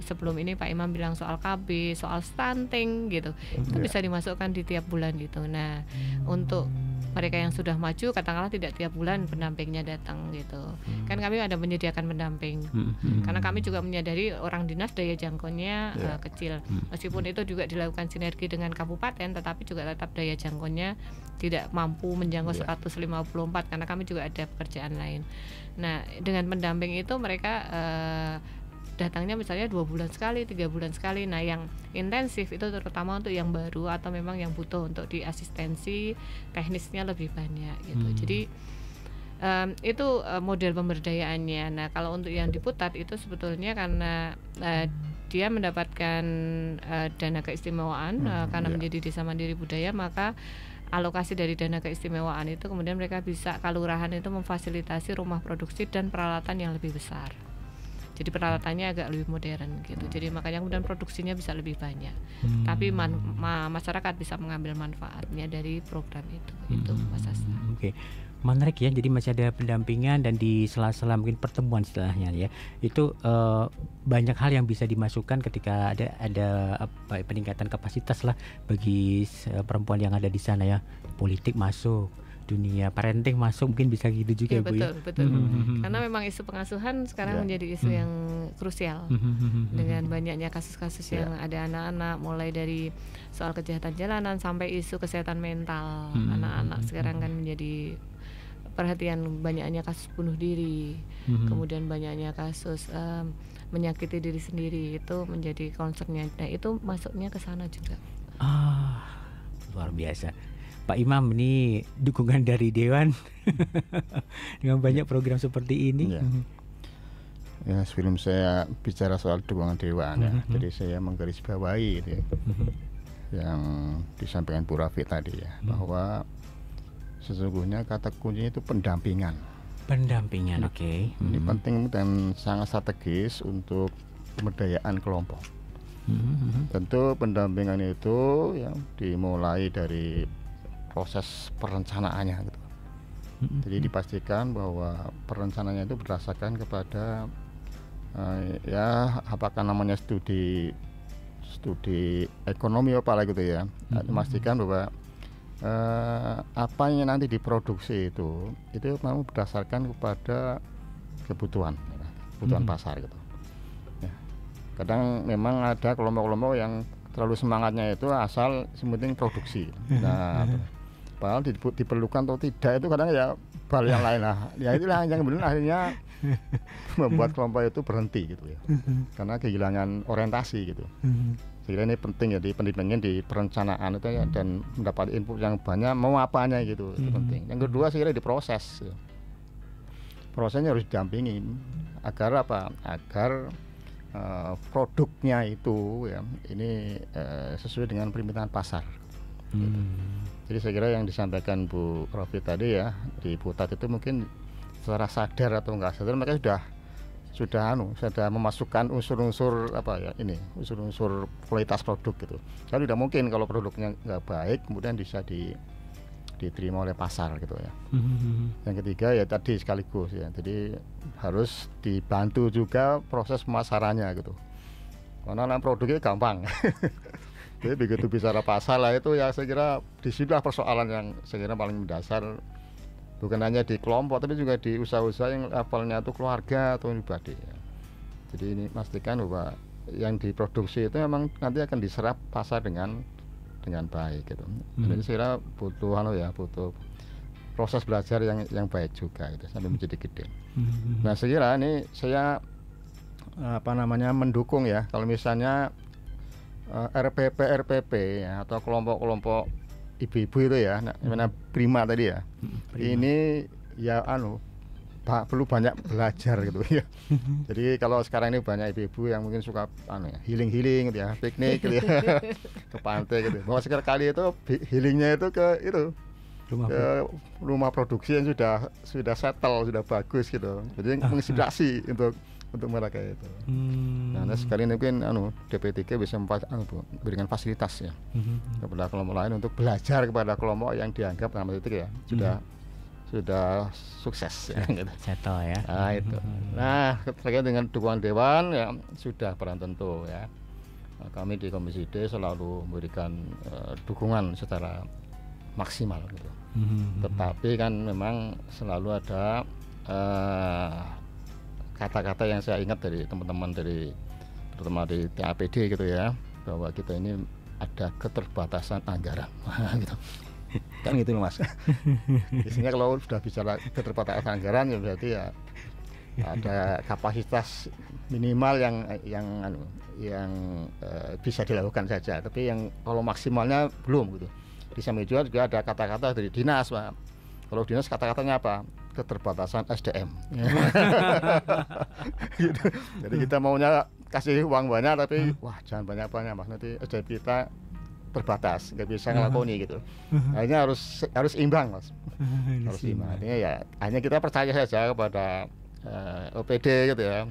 sebelum ini Pak Imam bilang soal KB, soal stunting gitu, itu bisa dimasukkan di tiap bulan gitu. Nah, untuk mereka yang sudah maju, katakanlah tidak tiap bulan pendampingnya datang gitu. Kan kami ada menyediakan pendamping, karena kami juga menyadari orang dinas daya jangkaunya kecil. Meskipun itu juga dilakukan sinergi dengan kabupaten, tetapi juga tetap daya jangkaunya tidak mampu menjangkau 154 karena kami juga ada pekerjaan lain. Nah, dengan pendamping itu mereka datangnya misalnya 2 bulan sekali, 3 bulan sekali. Nah, yang intensif itu terutama untuk yang baru atau memang yang butuh untuk diasistensi teknisnya lebih banyak gitu. Jadi itu model pemberdayaannya. Nah, kalau untuk yang di Putat itu sebetulnya karena dia mendapatkan dana keistimewaan karena menjadi desa mandiri budaya, maka alokasi dari dana keistimewaan itu kemudian mereka bisa kalurahan itu memfasilitasi rumah produksi dan peralatan yang lebih besar. Jadi peralatannya agak lebih modern gitu. Jadi makanya kemudian produksinya bisa lebih banyak. Tapi masyarakat bisa mengambil manfaatnya dari program itu. Itu Mas Asna. Oke. Menarik ya. Jadi masih ada pendampingan dan di sela-sela mungkin pertemuan istilahnya ya. Itu banyak hal yang bisa dimasukkan ketika ada peningkatan kapasitas lah bagi perempuan yang ada di sana ya. Politik masuk, dunia parenting masuk, mungkin bisa gitu juga ya, Bu betul, ya. Betul. Karena memang isu pengasuhan sekarang menjadi isu yang krusial dengan banyaknya kasus-kasus yang ada anak-anak, mulai dari soal kejahatan jalanan sampai isu kesehatan mental anak-anak sekarang kan menjadi perhatian. Banyaknya kasus bunuh diri, kemudian banyaknya kasus menyakiti diri sendiri, itu menjadi concernnya. Nah, itu masuknya ke sana juga. Luar biasa. Pak Imam, ini dukungan dari Dewan dengan banyak program seperti ini. Ya, sebelum saya bicara soal dukungan Dewan ya, jadi saya menggarisbawahi gitu ya, yang disampaikan Bu Rafi tadi ya, bahwa sesungguhnya kata kuncinya itu pendampingan. Pendampingan, oke. Ini penting dan sangat strategis untuk pemberdayaan kelompok. Tentu pendampingan itu yang dimulai dari proses perencanaannya gitu. Jadi dipastikan bahwa perencanaannya itu berdasarkan kepada apakah namanya studi ekonomi apa gitu ya. Memastikan bahwa apa yang nanti diproduksi itu memang berdasarkan kepada kebutuhan pasar gitu. Ya. Kadang memang ada kelompok-kelompok yang terlalu semangatnya itu asal sementing produksi. Nah, padahal diperlukan atau tidak itu kadang ya hal yang lain lah. Ya itulah yang benar akhirnya membuat kelompok itu berhenti gitu ya. Karena kehilangan orientasi gitu. Saya kira ini penting ya, di pendidikan, di perencanaan itu ya, dan mendapat input yang banyak mau apanya gitu, itu penting. Yang kedua saya kira di proses. Ya. Prosesnya harus didampingi agar apa? Agar produknya itu ya ini sesuai dengan permintaan pasar. Gitu. Jadi saya kira yang disampaikan Bu Rafi tadi ya di Putat itu mungkin secara sadar atau enggak sadar mereka sudah memasukkan unsur-unsur unsur-unsur kualitas produk gitu. Kan tidak mungkin kalau produknya nggak baik kemudian bisa diterima oleh pasar gitu ya. Yang ketiga ya tadi sekaligus ya, jadi harus dibantu juga proses pemasarannya gitu. Karena produknya gampang. Jadi begitu bicara pasar lah itu ya saya kira disitulah persoalan yang saya kira paling mendasar, bukan hanya di kelompok tapi juga di usaha-usaha yang levelnya itu keluarga atau pribadi ya. Jadi ini pastikan bahwa yang diproduksi itu memang nanti akan diserap pasar dengan baik gitu. Jadi saya kira butuh proses belajar yang baik juga gitu sampai menjadi gede. Nah saya kira ini saya mendukung ya kalau misalnya RPP ya, atau kelompok-kelompok ibu-ibu itu ya, namanya Prima tadi ya. Prima. Ini ya perlu banyak belajar gitu ya. Jadi kalau sekarang ini banyak ibu-ibu yang mungkin suka healing gitu ya, piknik gitu ya, ke pantai gitu. Bahwa sekali itu healingnya itu ke rumah produksi yang sudah settle, sudah bagus gitu. Jadi menginspirasi untuk mereka itu. Nah, sekali ini mungkin DP3 bisa memberikan fasilitas ya kepada kelompok lain untuk belajar kepada kelompok yang dianggap nama titik ya sudah sukses ya, gitu. Settle ya. Nah itu. Nah terkait dengan dukungan dewan ya sudah peran tentu ya. Nah, kami di Komisi D selalu memberikan dukungan secara maksimal gitu. Tetapi kan memang selalu ada kata-kata yang saya ingat dari teman-teman terutama di TAPD gitu ya, bahwa kita ini ada keterbatasan anggaran gitu. Kan gitu loh Mas. Biasanya kalau sudah bicara keterbatasan anggaran ya berarti ya ada kapasitas minimal yang bisa dilakukan saja, tapi yang kalau maksimalnya belum gitu. Di samping juga ada kata-kata dari dinas Pak. Kalau dinas kata-katanya apa? Keterbatasan SDM. Gitu. Jadi kita maunya kasih uang banyak tapi wah jangan banyak-banyak Mas, nanti SDM kita terbatas, nggak bisa ngelakoni gitu. Akhirnya harus imbang Mas. Harus imbang. Artinya ya hanya kita percaya saja kepada OPD gitu ya.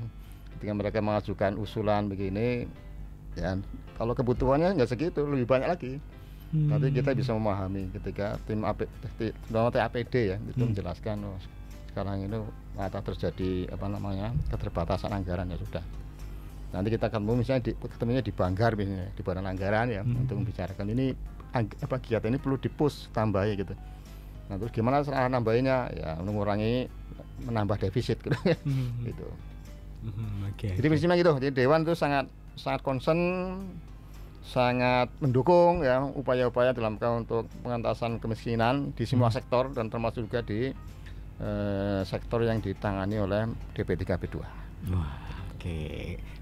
Ketika mereka mengajukan usulan begini, ya kalau kebutuhannya nggak segitu, lebih banyak lagi. Tapi kita bisa memahami ketika tim APD ya itu menjelaskan sekarang ini terjadi keterbatasan anggaran ya sudah. Nanti kita ketemu misalnya ketemunya di Banggar misalnya, di Badan Anggaran ya untuk membicarakan ini kegiatan ini perlu di-push tambahi gitu. Nah terus gimana cara nambahinnya ya menambah defisit gitu. Gitu. Jadi prinsipnya gitu. Jadi Dewan itu sangat concern, sangat mendukung ya upaya-upaya dalam untuk pengentasan kemiskinan di semua sektor dan termasuk juga di sektor yang ditangani oleh DP3P2. Wah, oke.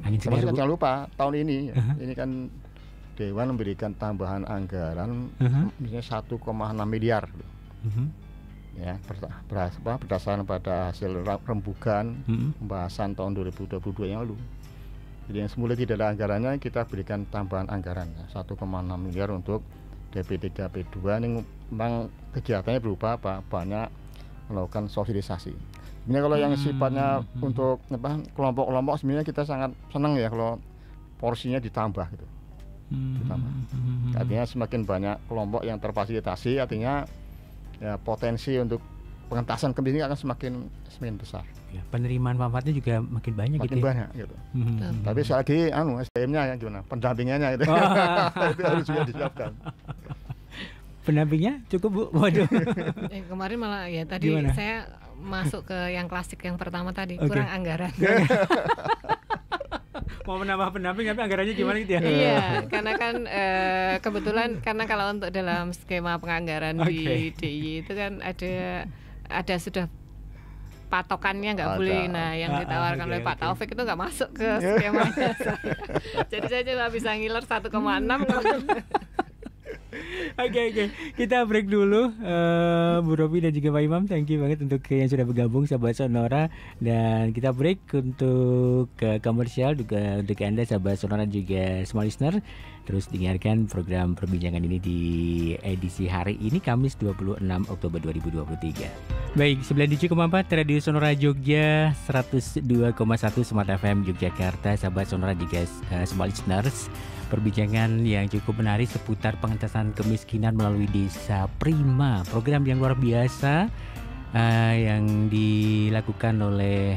Termasuk jangan lupa tahun ini ini kan Dewan memberikan tambahan anggaran misalnya 1,6 miliar. Ya, berdasarkan pada hasil rembugan pembahasan tahun 2022 yang lalu. Jadi yang semula tidak ada anggarannya, kita berikan tambahan anggaran 1,6 miliar untuk DP3P2 ini memang kegiatannya berupa banyak melakukan sosialisasi. Ini kalau yang sifatnya untuk kelompok-kelompok sebenarnya kita sangat senang ya kalau porsinya ditambah gitu. Artinya semakin banyak kelompok yang terfasilitasi, artinya ya potensi untuk pengentasan kemiskinan akan semakin besar. Ya, penerimaan manfaatnya juga makin banyak makin gitu. Banyak gitu. Tapi sekali lagi SDM-nya ya gimana? Pendampingannya itu. Itu harus juga disiapkan. Pendampingnya cukup Bu? Waduh. Kemarin malah ya tadi gimana? Saya masuk ke yang klasik yang pertama tadi, kurang anggaran. Mau menambah pendamping tapi anggarannya gimana gitu ya? Iya, karena kan kebetulan karena kalau untuk dalam skema penganggaran di DIY itu kan ada sudah patokannya nggak boleh. Nah yang ditawarkan oleh Pak Taufik itu nggak masuk ke skemanya saya. Jadi saya cuma bisa ngiler 1,6. Oke. Kita break dulu, Bu Robi dan juga Pak Imam. Thank you banget untuk yang sudah bergabung sahabat Sonora. Dan kita break untuk komersial juga untuk Anda sahabat Sonora juga small listener. Terus dengarkan program perbincangan ini di edisi hari ini Kamis 26 Oktober 2023. Baik, 97,4 Radio Sonora Jogja, 102,1 Smart FM Yogyakarta, sahabat Sonora juga small listeners. Perbincangan yang cukup menarik seputar pengentasan kemiskinan melalui Desa Prima, program yang luar biasa yang dilakukan oleh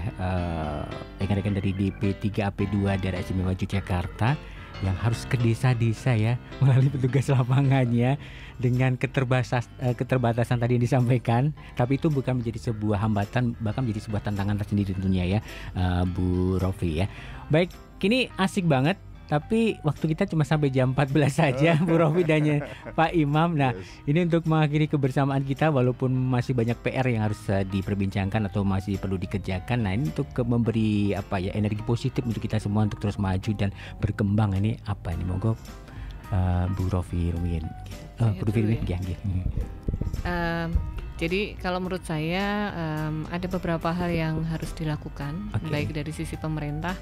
rekan-rekan dari DP3AP2 Daerah Istimewa Yogyakarta yang harus ke desa-desa ya melalui petugas lapangannya dengan keterbatasan tadi yang disampaikan, tapi itu bukan menjadi sebuah hambatan, bahkan menjadi sebuah tantangan tersendiri tentunya ya, Bu Rofi ya. Baik, kini asik banget. Tapi waktu kita cuma sampai jam 14 saja, Bu Rofi dan Pak Imam. Nah, ini untuk mengakhiri kebersamaan kita, walaupun masih banyak PR yang harus diperbincangkan atau masih perlu dikerjakan. Nah, ini untuk memberi energi positif untuk kita semua untuk terus maju dan berkembang. Ini apa ini? Monggo Bu Rofi Rumin. Bu Rofi Rumin ya. Jadi kalau menurut saya ada beberapa hal yang harus dilakukan, baik dari sisi pemerintah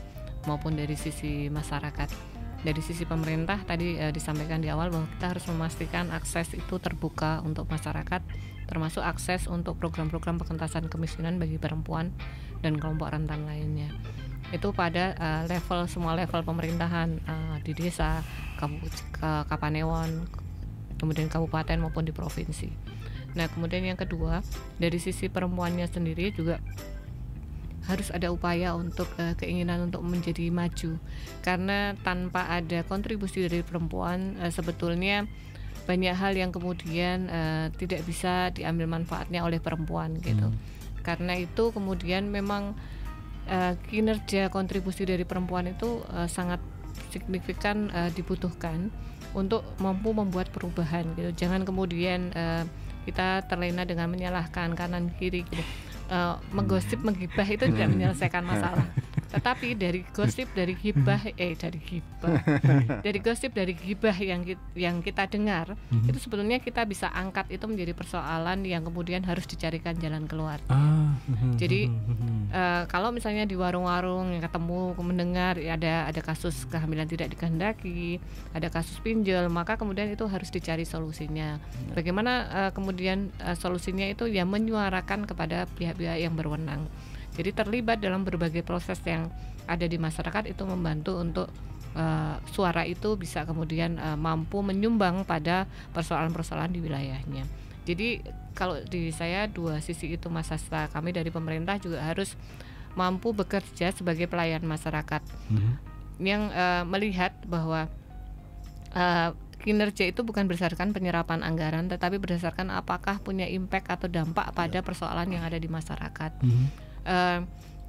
maupun dari sisi masyarakat. Dari sisi pemerintah tadi disampaikan di awal bahwa kita harus memastikan akses itu terbuka untuk masyarakat, termasuk akses untuk program-program pengentasan kemiskinan bagi perempuan dan kelompok rentan lainnya. Itu pada semua level pemerintahan, di desa, Kapanewon, kemudian kabupaten maupun di provinsi. Nah, kemudian yang kedua, dari sisi perempuannya sendiri juga harus ada upaya untuk keinginan untuk menjadi maju, karena tanpa ada kontribusi dari perempuan sebetulnya banyak hal yang kemudian tidak bisa diambil manfaatnya oleh perempuan gitu. Karena itu kemudian memang kinerja kontribusi dari perempuan itu sangat signifikan dibutuhkan untuk mampu membuat perubahan gitu. Jangan kemudian kita terlena dengan menyalahkan kanan kiri gitu. Menggosip, menggibah itu tidak menyelesaikan masalah. Tetapi dari gosip, dari gibah yang kita dengar, itu sebetulnya kita bisa angkat itu menjadi persoalan yang kemudian harus dicarikan jalan keluar. Jadi kalau misalnya di warung-warung yang ketemu mendengar ada kasus kehamilan tidak dikehendaki, ada kasus pinjol, maka kemudian itu harus dicari solusinya. Bagaimana kemudian solusinya itu ya menyuarakan kepada pihak-pihak yang berwenang. Jadi terlibat dalam berbagai proses yang ada di masyarakat itu membantu untuk suara itu bisa kemudian mampu menyumbang pada persoalan-persoalan di wilayahnya. Jadi kalau di saya dua sisi itu Mas Sasta, kami dari pemerintah juga harus mampu bekerja sebagai pelayan masyarakat yang melihat bahwa kinerja itu bukan berdasarkan penyerapan anggaran, tetapi berdasarkan apakah punya impact atau dampak pada persoalan yang ada di masyarakat.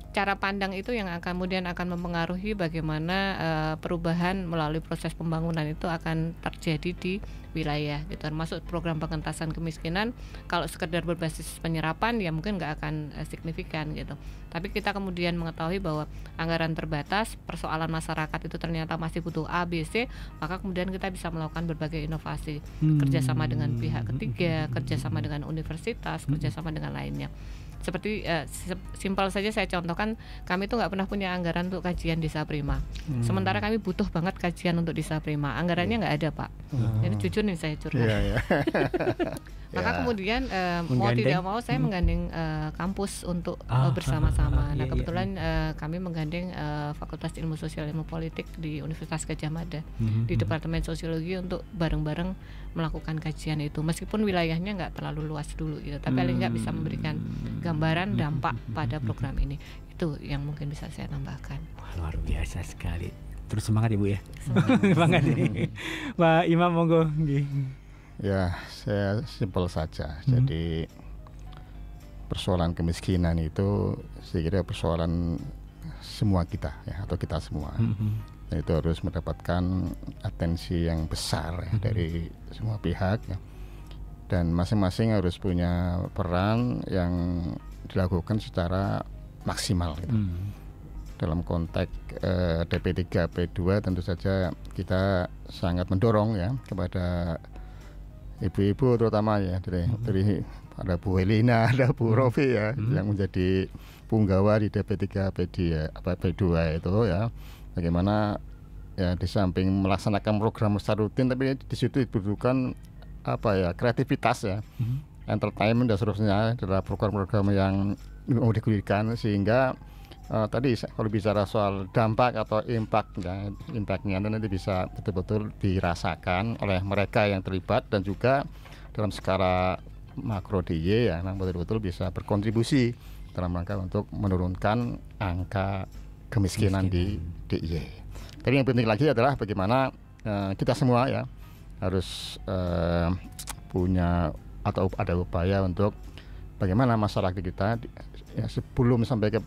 Cara pandang itu yang kemudian akan mempengaruhi bagaimana perubahan melalui proses pembangunan itu akan terjadi di wilayah gitu. Termasuk program pengentasan kemiskinan, kalau sekedar berbasis penyerapan ya mungkin nggak akan signifikan gitu. Tapi kita kemudian mengetahui bahwa anggaran terbatas, persoalan masyarakat itu ternyata masih butuh A, B, C, maka kemudian kita bisa melakukan berbagai inovasi, kerjasama dengan pihak ketiga, kerjasama dengan universitas, kerjasama dengan lainnya. Seperti simpel saja saya contohkan, kami itu nggak pernah punya anggaran untuk kajian desa prima. Sementara kami butuh banget kajian untuk desa prima, anggarannya nggak ada Pak. Jadi jujur nih saya curhat. Maka kemudian mau tidak mau saya menggandeng kampus untuk bersama-sama. Nah kebetulan kami menggandeng Fakultas Ilmu Sosial Ilmu Politik di Universitas Gadjah Mada di Departemen Sosiologi untuk bareng-bareng melakukan kajian itu. Meskipun wilayahnya nggak terlalu luas dulu gitu, tapi paling nggak bisa memberikan gambaran dampak pada program ini. Itu yang mungkin bisa saya tambahkan. Wah, luar biasa sekali. Terus semangat Ibu ya. Semangat nih. Pak Imam monggo. Ya, saya simpel saja. Jadi persoalan kemiskinan itu saya kira persoalan semua kita ya, atau kita semua. Dan itu harus mendapatkan atensi yang besar ya, dari semua pihak ya. Dan masing-masing harus punya peran yang dilakukan secara maksimal gitu. Dalam konteks DP3 P2 tentu saja kita sangat mendorong ya kepada ibu-ibu terutama ya, dari ada Bu Helina, ada Bu Rofi ya, yang menjadi punggawa di DP3 P2 itu ya. Bagaimana ya di samping melaksanakan program secara rutin, tapi di situ dibutuhkan kreativitas ya, entertainment dan seterusnya adalah program-program yang mau digulirkan sehingga tadi kalau bicara soal dampak atau impactnya nanti bisa betul-betul dirasakan oleh mereka yang terlibat, dan juga dalam skala makro DIY ya, memang betul-betul bisa berkontribusi dalam rangka untuk menurunkan angka kemiskinan di DIY. Tapi yang penting lagi adalah bagaimana kita semua ya harus punya atau ada upaya untuk bagaimana masyarakat kita ya, sebelum sampai ke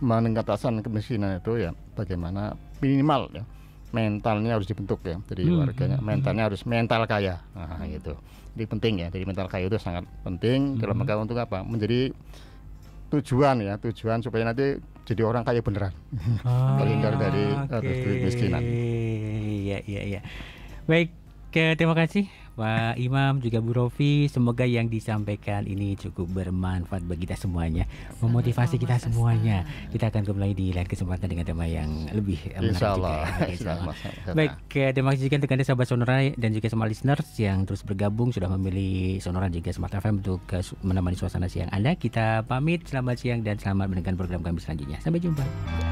meningkatkan kemiskinan itu ya, bagaimana minimal ya mentalnya harus dibentuk ya. Jadi warganya mentalnya harus mental kaya. Nah, gitu. Jadi penting ya. Jadi mental kaya itu sangat penting dalam rangka untuk apa? Menjadi tujuan supaya nanti jadi orang kaya beneran. Terhindar dari kemiskinan. Iya. Baik, Oke, terima kasih Pak Imam juga Bu Rofi. Semoga yang disampaikan ini cukup bermanfaat bagi kita semuanya, memotivasi kita semuanya. Kita akan kembali di lain kesempatan dengan tema yang lebih menarik Insya juga. Allah. Ya. Insya Allah. Baik, terima kasih juga untuk Anda sahabat Sonora dan juga semua listeners yang terus bergabung sudah memilih Sonora juga Smart FM untuk menemani suasana siang Anda. Kita pamit, selamat siang dan selamat mendengarkan program kami selanjutnya. Sampai jumpa.